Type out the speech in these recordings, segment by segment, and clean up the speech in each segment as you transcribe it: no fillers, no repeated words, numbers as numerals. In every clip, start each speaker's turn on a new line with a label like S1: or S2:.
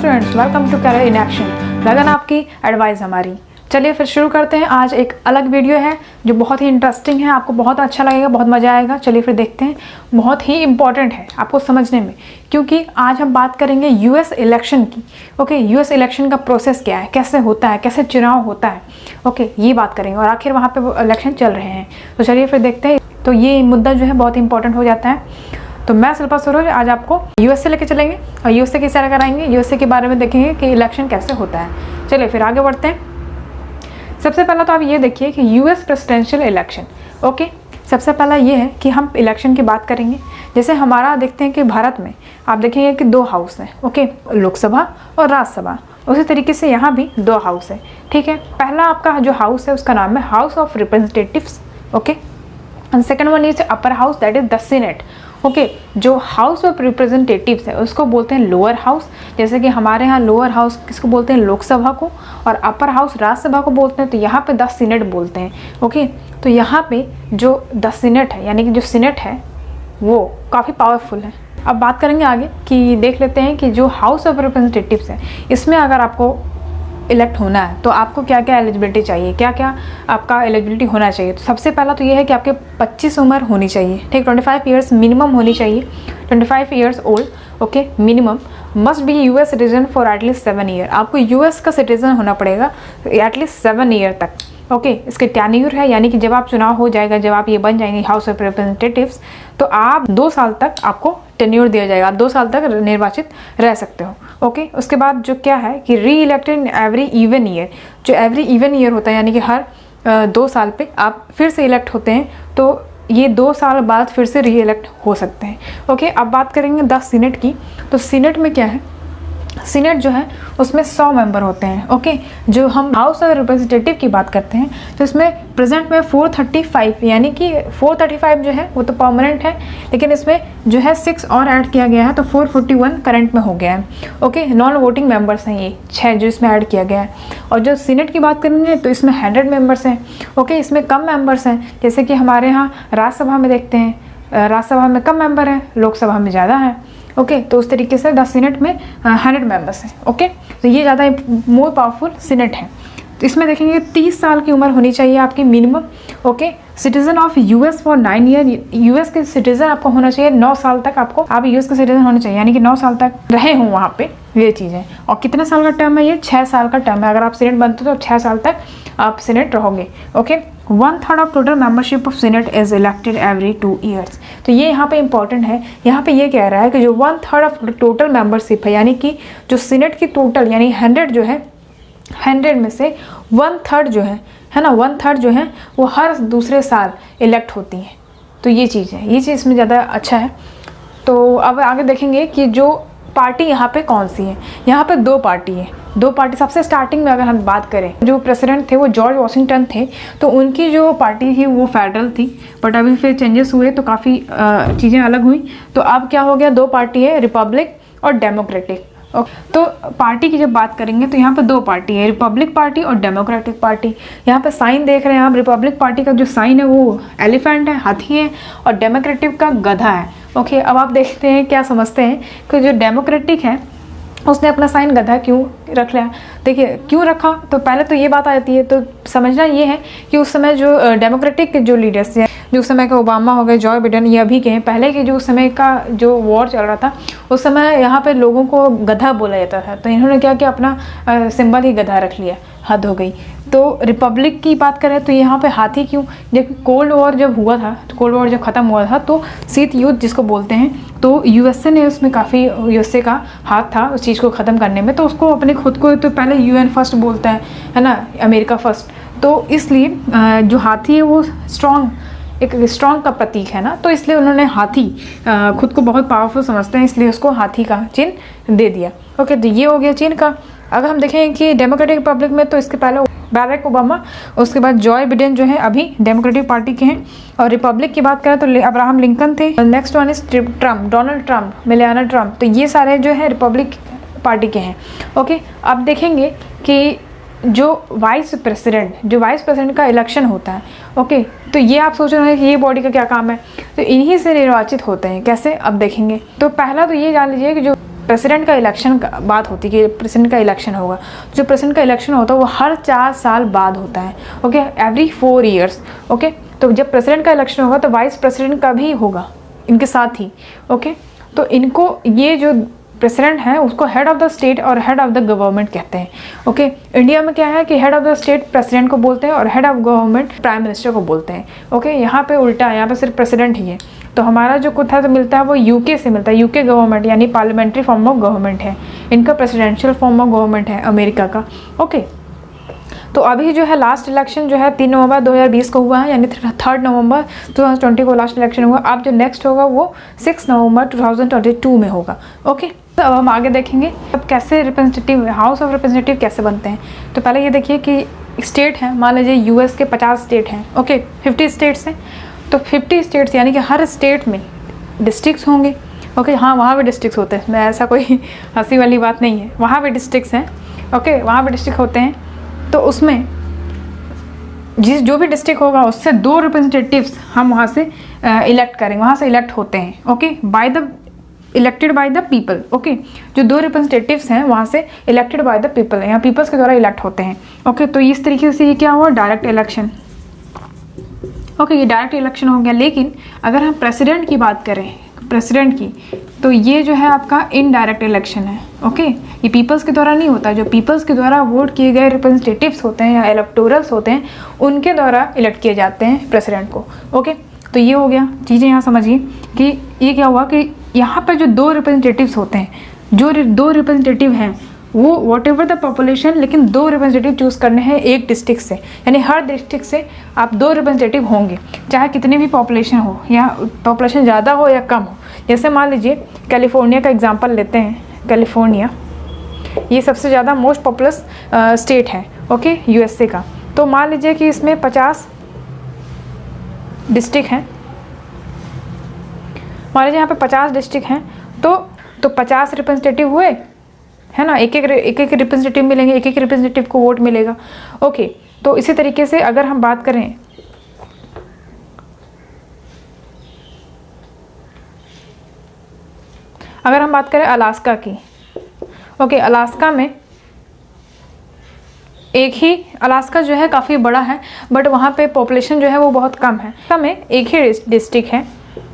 S1: Students, welcome to career in action. लगन आपकी, advice हमारी। चलिए फिर शुरू करते हैं। आज एक अलग वीडियो है जो बहुत ही इंटरेस्टिंग है, आपको बहुत अच्छा लगेगा, बहुत मज़ा आएगा। चलिए फिर देखते हैं। बहुत ही इंपॉर्टेंट है आपको समझने में, क्योंकि आज हम बात करेंगे यूएस इलेक्शन की। ओके, यूएस इलेक्शन का प्रोसेस क्या है, कैसे होता है, कैसे चुनाव होता है। ओके, ये बात करेंगे और आखिर वहाँ पे वो इलेक्शन चल रहे हैं। तो चलिए फिर देखते हैं। तो ये मुद्दा जो है बहुत इंपॉर्टेंट हो जाता है। तो मैं शिल्पा सरोज आज आपको यूएस से लेके चलेंगे और यूएस से किस तरह कराएंगे, यूएस के बारे में देखेंगे कि इलेक्शन कैसे होता है। चलिए फिर आगे बढ़ते हैं। सबसे पहला तो आप ये देखिए कि यूएस प्रेसिडेंशियल इलेक्शन। ओके, सबसे पहला ये है कि हम इलेक्शन की बात करेंगे। जैसे हमारा देखते हैं कि भारत में आप देखेंगे कि 2 हाउस हैं। ओके, लोकसभा और राज्यसभा। उसी तरीके से यहाँ भी 2 हाउस है। ठीक है, पहला आपका जो हाउस है उसका नाम है house of representatives. Okay, and second one is upper house, that is the senate. Okay, जो हाउस ऑफ रिप्रेजेंटेटिव्स है उसको बोलते हैं लोअर हाउस। जैसे कि हमारे यहाँ लोअर हाउस किसको बोलते हैं, लोकसभा को, और अपर हाउस राज्यसभा को बोलते हैं। तो यहाँ पे द सीनेट बोलते हैं। ओके, तो यहाँ पे जो द सीनेट है, यानी कि जो सीनेट है वो काफ़ी पावरफुल है। अब बात करेंगे आगे कि देख लेते हैं कि जो हाउस ऑफ रिप्रेजेंटेटिव्स है इसमें अगर आपको इलेक्ट होना है तो आपको क्या क्या एलिजिबिलिटी चाहिए, क्या क्या आपका एलिजिबिलिटी होना चाहिए। तो सबसे पहला तो ये है कि आपके 25 उम्र होनी चाहिए। ठीक, 25 ईयर्स मिनिमम होनी चाहिए। 25 years old. Okay, minimum must be US citizen for at least 7 year. आपको यूएस का सिटीजन होना पड़ेगा एटलीस्ट 7 ईयर तक। ओके, इसके टेन्योर है, यानी कि जब आप चुनाव हो जाएगा, जब आप ये बन जाएंगे हाउस ऑफ रिप्रेजेंटेटिव्स, तो आप 2 साल तक आपको टेन्योर दिया जाएगा। आप 2 साल तक निर्वाचित रह सकते हो। ओके, उसके बाद जो क्या है कि री elected in every even year. जो एवरी इवन ईयर होता है, यानी कि हर 2 साल पे आप फिर से इलेक्ट होते हैं, तो ये 2 साल बाद फिर से री इलेक्ट हो सकते हैं। ओके, अब बात करेंगे 10 सीनेट की। तो सीनेट में क्या है, सीनेट जो है उसमें 100 मेंबर होते हैं। ओके, जो हम हाउस ऑफ रिप्रेजेंटेटिव की बात करते हैं तो इसमें प्रेजेंट में 435, यानी कि 435 जो है वो तो परमानेंट है, लेकिन इसमें जो है 6 और ऐड किया गया है, तो 441 करंट में हो गया है। ओके, नॉन वोटिंग मेंबर्स हैं ये 6 जो इसमें ऐड किया गया है। और जो सीनेट की बात करेंगे तो इसमें 100 मेंबर्स हैं। ओके, इसमें कम मेंबर्स हैं, जैसे कि हमारे यहाँ राज्यसभा में देखते हैं, राज्यसभा में कम मेंबर हैं, लोकसभा में ज़्यादा है। ओके, तो उस तरीके से 10 सीनेट में 100 मेंबर्स हैं। ओके, तो ये ज़्यादा मोर पावरफुल सीनेट है। तो इसमें देखेंगे 30 साल की उम्र होनी चाहिए आपकी minimum. Okay, citizen of US for 9 year. US के सिटीजन आपको होना चाहिए 9 साल तक, आपको आप यूएस के सिटीजन होने चाहिए, यानी कि 9 साल तक रहे हों वहाँ पे, ये चीज़ है। और कितने साल का टर्म है ये, 6 साल का टर्म है। अगर आप सीनेट बनते हो तो 6 साल तक आप सीनेट रहोगे। Okay, 1/3 of total membership of senate is elected every 2 years. तो ये यहाँ पे इंपॉर्टेंट है। यहाँ पे ये कह रहा है कि जो 1/3 ऑफ टोटल मेंबरशिप है, यानी कि जो सीनेट की टोटल, यानी 100 जो है, 100 में से 1/3 जो है ना, 1/3 जो है वो हर दूसरे साल इलेक्ट होती हैं। तो ये चीज़ है, ये चीज़ इसमें ज़्यादा अच्छा है। तो अब आगे देखेंगे कि जो पार्टी यहाँ पे कौन सी है। यहाँ पे 2 पार्टी है, 2 पार्टी। सबसे स्टार्टिंग में अगर हम बात करें, जो प्रेसिडेंट थे वो जॉर्ज वॉशिंगटन थे, तो उनकी जो पार्टी थी वो फेडरल थी, बट अभी फिर चेंजेस हुए तो काफ़ी चीज़ें अलग हुई। तो अब क्या हो गया, 2 पार्टी है, रिपब्लिक और डेमोक्रेटिक। तो पार्टी की जब बात करेंगे तो यहाँ पे 2 पार्टी है, रिपब्लिक पार्टी और डेमोक्रेटिक पार्टी। यहाँ पे साइन देख रहे हैं आप, रिपब्लिक पार्टी का जो साइन है वो एलिफेंट है, हाथी है, और डेमोक्रेटिक का गधा है। ओके, अब आप देखते हैं क्या समझते हैं कि जो डेमोक्रेटिक है उसने अपना साइन गधा क्यों रख लिया। देखिए क्यों रखा, तो पहले तो ये बात आती है, तो समझना ये है कि उस समय जो डेमोक्रेटिक के जो लीडर्स हैं, जो उस समय के ओबामा हो गए, जॉय बिडेन, ये अभी के हैं, पहले के जो उस समय का जो वॉर चल रहा था उस समय यहाँ पे लोगों को गधा बोला जाता था, तो इन्होंने क्या किया, अपना सिंबल ही गधा रख लिया। हद हो गई। तो रिपब्लिक की बात करें तो यहाँ पे हाथी क्यों, जब कोल्ड वॉर जब हुआ था, तो कोल्ड वॉर जब ख़त्म हुआ था तो शीत युद्ध जिसको बोलते हैं, तो यूएसए ने उसमें काफ़ी, यूएसए का हाथ था उस चीज़ को ख़त्म करने में, तो उसको अपने खुद को तो पहले यूएन फर्स्ट बोलता है ना, अमेरिका फर्स्ट। तो इसलिए जो हाथी है वो एक स्ट्रॉन्ग का प्रतीक है ना, तो इसलिए उन्होंने हाथी खुद को बहुत पावरफुल समझते हैं, इसलिए उसको हाथी का चिन्ह दे दिया। ओके, तो ये हो गया चिन्ह का। अगर हम देखें कि डेमोक्रेटिक रिपब्लिक में, तो इसके पहले बैरक ओबामा, उसके बाद जॉय बिडेन जो है अभी डेमोक्रेटिक पार्टी के हैं। और रिपब्लिक की बात करें तो अब्राहम लिंकन थे। Next one is Trump, Donald Trump, Melania Trump. तो ये सारे जो है रिपब्लिक पार्टी के हैं। ओके, अब देखेंगे कि जो वाइस प्रेसिडेंट का इलेक्शन होता है। ओके, तो ये आप सोच रहे हैं कि ये बॉडी का क्या काम है, तो इन्हीं से निर्वाचित होते हैं। कैसे, अब देखेंगे। तो पहला तो ये जान लीजिए कि जो प्रेसिडेंट का इलेक्शन का बात होती है कि प्रेसिडेंट का इलेक्शन होगा, जो प्रेसिडेंट का इलेक्शन होता है वो हर 4 साल बाद होता है, ओके, एवरी 4 ईयर्स, ओके। तो जब प्रेसिडेंट का इलेक्शन होगा तो वाइस प्रेसिडेंट का भी होगा इनके साथ ही, ओके। तो इनको, ये जो प्रेसिडेंट है उसको हेड ऑफ द स्टेट और हेड ऑफ द गवर्नमेंट कहते हैं, ओके। इंडिया में क्या है कि head of the state president को बोलते हैं और head of government prime minister को बोलते हैं, ओके। यहाँ पे उल्टा है, यहाँ पे सिर्फ प्रेसिडेंट ही है। तो हमारा जो कुछ है तो मिलता है वो यूके से मिलता है, यूके गवर्नमेंट यानी पार्लियामेंट्री फॉर्म ऑफ गवर्नमेंट है, इनका प्रेसिडेंशियल फॉर्म ऑफ गवर्नमेंट है अमेरिका का, ओके। तो अभी जो है लास्ट इलेक्शन जो है 3 नवंबर 2020 को हुआ है, यानी 3 नवंबर 2020 को लास्ट इलेक्शन हुआ। अब जो नेक्स्ट होगा वो 6 नवंबर 2022 में होगा, ओके। तो अब हम आगे देखेंगे अब कैसे रिप्रेजेंटेटिव, हाउस ऑफ रिप्रेजेंटेटिव कैसे बनते हैं। तो पहले ये देखिए कि स्टेट है, मान लीजिए यूएस के 50 स्टेट हैं, ओके, 50 स्टेट्स हैं। तो 50 स्टेट्स यानी कि हर स्टेट में डिस्ट्रिक्ट्स होंगे, ओके। हाँ, वहाँ भी डिस्ट्रिक्ट्स होते हैं, मैं ऐसा कोई हंसी वाली बात नहीं है, वहाँ भी डिस्ट्रिक्ट्स हैं, ओके, वहाँ भी डिस्ट्रिक्ट होते हैं। तो उसमें जो भी डिस्ट्रिक्ट होगा उससे 2 रिप्रेजेंटेटिव्स हम वहाँ से इलेक्ट करेंगे, वहाँ से इलेक्ट होते हैं, okay, elected by the people, okay. जो 2 रिप्रेजेंटेटिव्स हैं वहाँ से इलेक्टेड बाय द पीपल, यहाँ पीपल्स के द्वारा इलेक्ट होते हैं, ओके। तो इस तरीके से ये क्या हुआ, डायरेक्ट इलेक्शन, ओके, ये डायरेक्ट इलेक्शन हो गया। लेकिन अगर हम प्रेसिडेंट की बात करें, प्रेसिडेंट की, तो ये जो है आपका इनडायरेक्ट इलेक्शन है, ओके। ये पीपल्स के द्वारा नहीं होता, जो पीपल्स के द्वारा वोट किए गए रिप्रेजेंटेटिव्स होते हैं या इलेक्टोरल्स होते हैं उनके द्वारा इलेक्ट किए जाते हैं प्रेसिडेंट को, ओके। तो ये हो गया, चीज़ें यहाँ समझिए कि ये क्या हुआ कि यहाँ पर जो 2 रिप्रेजेंटेटिव्स होते हैं, जो 2 रिप्रेजेंटेटिव हैं वो वॉट एवर द पॉपुलेशन, लेकिन 2 रिप्रेजेंटेटिव चूज़ करने हैं एक डिस्ट्रिक्ट से, यानी हर डिस्ट्रिक्ट से आप 2 रिप्रेजेंटेटिव होंगे, चाहे कितनी भी पॉपुलेशन हो या पॉपुलेशन ज़्यादा हो या कम हो। जैसे मान लीजिए कैलिफोर्निया का एग्जांपल लेते हैं, कैलिफोर्निया ये सबसे ज़्यादा मोस्ट पॉपुलस स्टेट है, ओके, यूएसए का। तो मान लीजिए कि इसमें 50 डिस्ट्रिक्ट हैं, मान लीजिए यहाँ पे 50 डिस्ट्रिक्ट हैं, तो 50 रिप्रेजेंटेटिव हुए, है ना, एक एक रिप्रेजेंटेटिव मिलेंगे, एक रिप्रेजेंटेटिव को वोट मिलेगा, ओके। तो इसी तरीके से अगर हम बात करें अलास्का की, ओके, अलास्का में एक ही, अलास्का जो है काफ़ी बड़ा है बट वहाँ पे पॉपुलेशन जो है वो बहुत कम है, कम है, एक ही डिस्ट्रिक्ट है।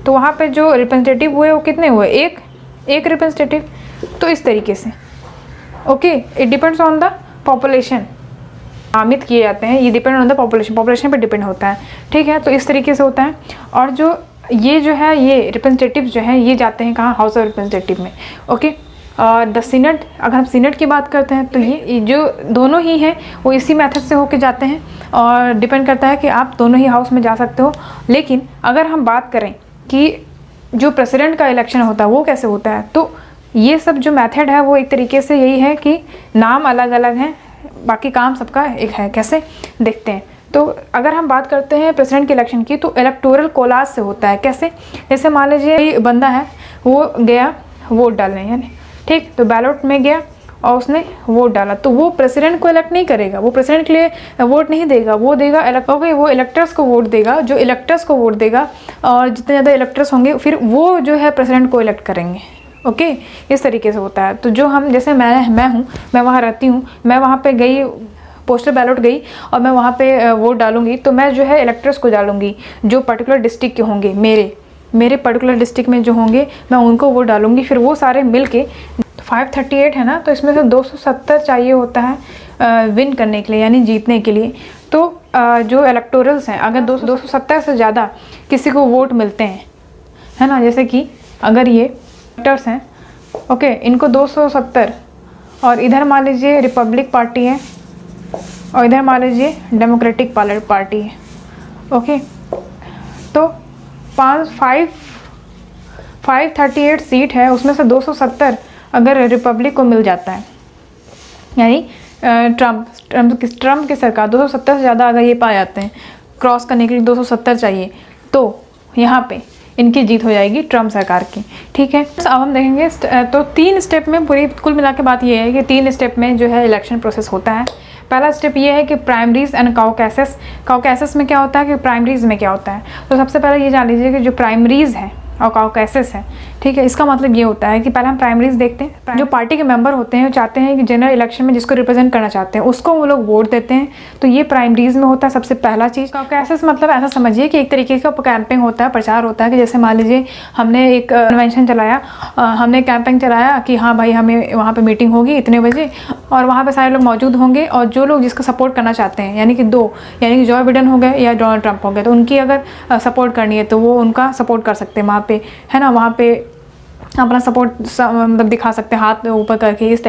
S1: तो वहाँ पे जो रिप्रेजेंटेटिव हुए वो कितने हुए, एक रिप्रेजेंटेटिव। तो इस तरीके से, okay, it depends on the population नामित किए जाते हैं, ये डिपेंड ऑन द पॉपुलेशन पे डिपेंड होता है, ठीक है। तो इस तरीके से होता है। और जो है ये रिप्रेजेंटेटिव जो है ये जाते हैं कहाँ, हाउस ऑफ रिप्रेजेंटेटिव में, ओके। और द सीनेट, अगर हम सीनेट की बात करते हैं तो ये जो दोनों ही हैं वो इसी मेथड से होके जाते हैं और डिपेंड करता है कि आप दोनों ही हाउस में जा सकते हो। लेकिन अगर हम बात करें कि जो प्रेसिडेंट का इलेक्शन होता है वो कैसे होता है, तो ये सब जो मेथड है वो एक तरीके से यही है कि नाम अलग अलग हैं, बाकी काम सबका एक है। कैसे देखते हैं, तो अगर हम बात करते हैं प्रेसिडेंट के इलेक्शन की तो इलेक्टोरल कोलाज से होता है। कैसे, जैसे मान लीजिए ये बंदा है वो गया वोट डालने, यानी ठीक, तो बैलेट में गया और उसने वोट डाला, तो वो प्रेसिडेंट को इलेक्ट नहीं करेगा, वो प्रेसिडेंट के लिए वोट नहीं देगा, वो देगा वो इलेक्टर्स को वोट देगा, जो इलेक्टर्स को वोट देगा और जितने ज़्यादा इलेक्टर्स होंगे फिर वो जो है प्रेसिडेंट को इलेक्ट करेंगे, ओके। इस तरीके से होता है। तो जो हम, जैसे मैं हूँ, मैं वहाँ रहती हूँ, मैं वहाँ पे गई, पोस्टल बैलेट गई और मैं वहाँ पे वोट डालूंगी, तो मैं जो है इलेक्टर्स को डालूंगी जो पर्टिकुलर डिस्ट्रिक्ट के होंगे, मेरे पर्टिकुलर डिस्ट्रिक्ट में जो होंगे मैं उनको वोट डालूंगी। फिर वो सारे मिल के 538 है ना, तो इसमें से 270 चाहिए होता है विन करने के लिए, यानी जीतने के लिए। तो जो इलेक्टोरल्स हैं, अगर 270 से ज़्यादा किसी को वोट मिलते हैं, है ना, जैसे कि अगर ये इलेक्टर्स हैं, ओके, इनको 270 और इधर मान लीजिए रिपब्लिक पार्टी है और इधर मान लीजिए डेमोक्रेटिक पार्टी है, ओके। तो 538 सीट है, उसमें से 270 अगर रिपब्लिक को मिल जाता है, यानी ट्रम्प की सरकार 270 से ज़्यादा अगर ये पा जाते हैं, क्रॉस करने के लिए 270 चाहिए, तो यहाँ पे इनकी जीत हो जाएगी ट्रम्प सरकार की, ठीक है। अब हम देखेंगे तो 3 स्टेप में, पूरी कुल मिला के बात ये है कि 3 स्टेप में जो है इलेक्शन प्रोसेस होता है। पहला स्टेप ये है कि प्राइमरीज एंड काउकेसस में क्या होता है कि प्राइमरीज में क्या होता है। तो सबसे पहले ये जान लीजिए कि जो प्राइमरीज है, और कॉकेसस है, ठीक है। इसका मतलब ये होता है कि पहले हम प्राइमरीज देखते हैं। जो पार्टी के मेंबर होते हैं वो चाहते हैं कि जनरल इलेक्शन में जिसको रिप्रेजेंट करना चाहते हैं उसको वो लोग वोट देते हैं, तो ये प्राइमरीज में होता है सबसे पहला चीज़। कॉकेसस मतलब ऐसा समझिए कि एक तरीके का कैंपिंग होता है, प्रचार होता है कि जैसे मान लीजिए हमने एक कन्वेंशन चलाया, हमने कैंपेन चलाया कि हाँ भाई हमें वहाँ पर मीटिंग होगी इतने बजे और वहाँ पर सारे लोग मौजूद होंगे, और जो लोग जिसको सपोर्ट करना चाहते हैं यानी कि यानी कि जो बाइडेन हो गए या डोनाल्ड ट्रंप हो गए, तो उनकी अगर सपोर्ट करनी है तो वो उनका सपोर्ट कर सकते हैं वहाँ पे, है ना। वहाँ पे अपना सपोर्ट मतलब दिखा सकते हैं हाथ ऊपर करके, इस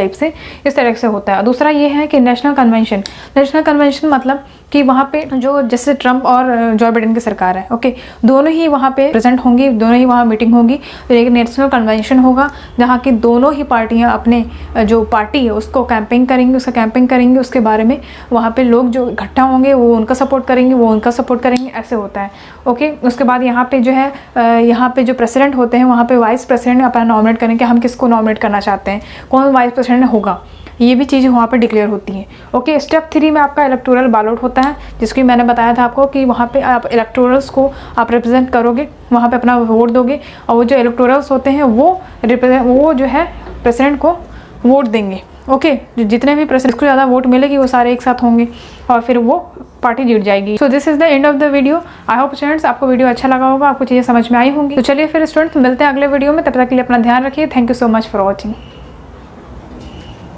S1: तरह से होता है। दूसरा ये है कि नेशनल कन्वेंशन मतलब कि वहाँ पे जो जैसे ट्रंप और जो बाइडेन की सरकार है, ओके, दोनों ही वहाँ पे प्रेजेंट होंगी, दोनों ही वहाँ मीटिंग होगी, तो एक नेशनल कन्वेंशन होगा जहाँ की दोनों ही पार्टियाँ अपने जो पार्टी है उसको कैंपिंग करेंगे, उसके बारे में वहाँ पे लोग जो इकट्ठा होंगे वो उनका सपोर्ट करेंगे, ऐसे होता है, ओके। उसके बाद यहाँ पे जो है यहाँ पे जो प्रेसिडेंट होते हैं वहाँ पे वाइस प्रेसिडेंट अपना नॉमिनेट करेंगे, हम किसको नॉमिनेट करना चाहते हैं, कौन वाइस प्रेसिडेंट होगा, ये भी चीज़ें वहाँ पे डिक्लेयर होती हैं, ओके। स्टेप 3 में आपका इलेक्टोरल बैलेट होता है, जिसकी मैंने बताया था आपको कि वहाँ पे आप इलेक्टोरल्स को आप रिप्रेजेंट करोगे, वहाँ पे अपना वोट दोगे, और वो जो इलेक्टोरल्स होते हैं वो जो है प्रेसिडेंट को वोट देंगे, ओके। जितने भी प्रेसिडेंट को ज़्यादा वोट मिलेगी वो सारे एक साथ होंगे और फिर वो पार्टी जीत जाएगी। So this is the end of the video. I hope students आपको वीडियो अच्छा लगा होगा, आपको चीज़ें समझ में आई होंगी। तो चलिए फिर स्टूडेंट्स मिलते हैं अगले वीडियो में, तब तक के लिए अपना ध्यान रखिए। Thank you so much for watching.